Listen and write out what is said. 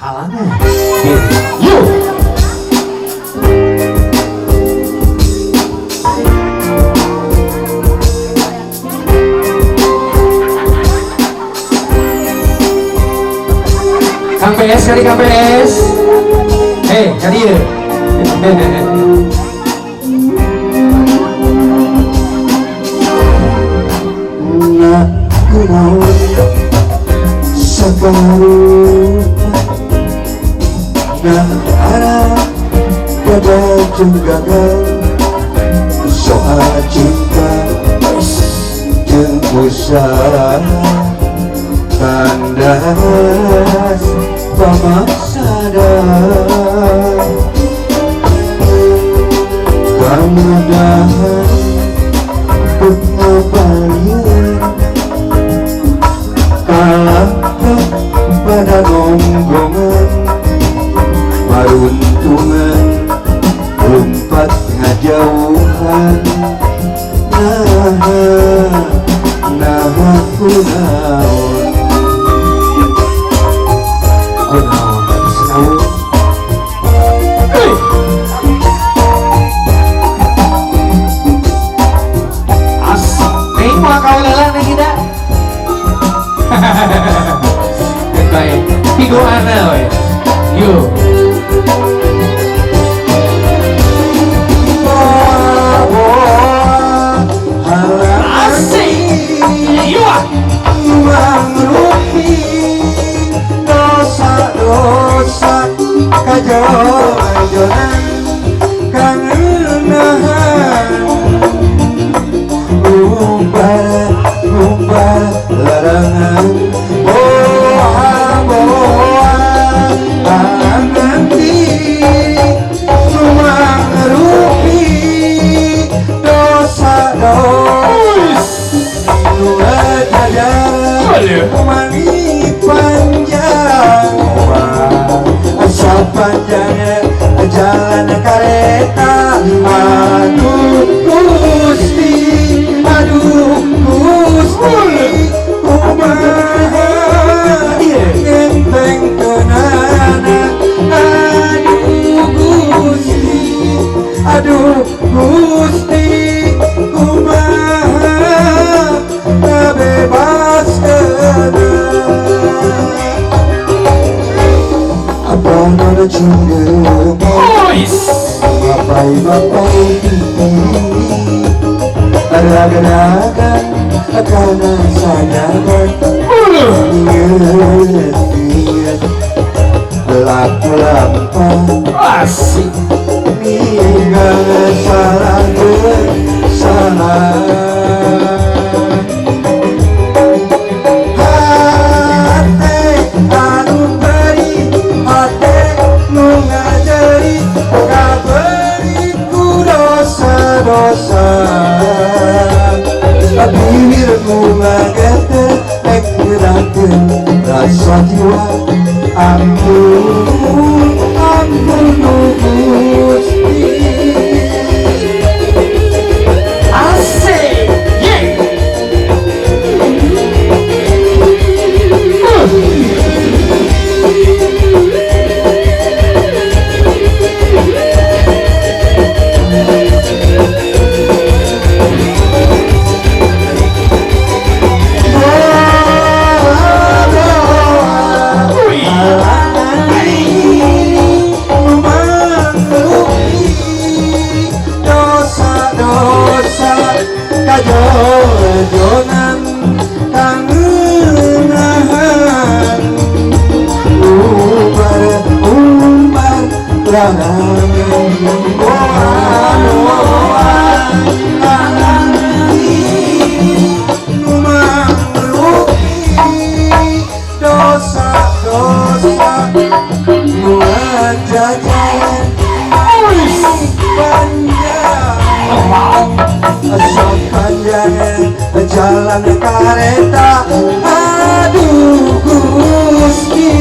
halangan. Yuk. Kang PS kali Kang PS. Kali ya. Nak kenal sekarang, nak harap pada jenggangan soal cinta jeung usaha kandas pamaksana kemudahan pengabalian kalah pada gonggongan maruntungan lompat ngajauhan nah kunaon senaun Ning mau kau lelah nih kita. Baik, tigo ana we. Yuk. Asik. Yuk. Mangrupi dosa-dosa kajolan kangenahan gumpal larangan nanti mangrupi dosa-dosa Mani panjang asa panjangnya jalan kereta. Aduh Gusti kumaha enteng kenana. Aduh Gusti kumaha bebas apa nana cunggu bapai raga-raga karena sayangan inget laku lampau Asik. ninggal salah dosa bibirmu magete ekirakeun rasa jiwa ampun Gusti. Asik. Kajolan kangenahan umbar larangan mangrupi dosa-dosa buat jajan panjang asa panjang jalan kereta. Aduh Gusti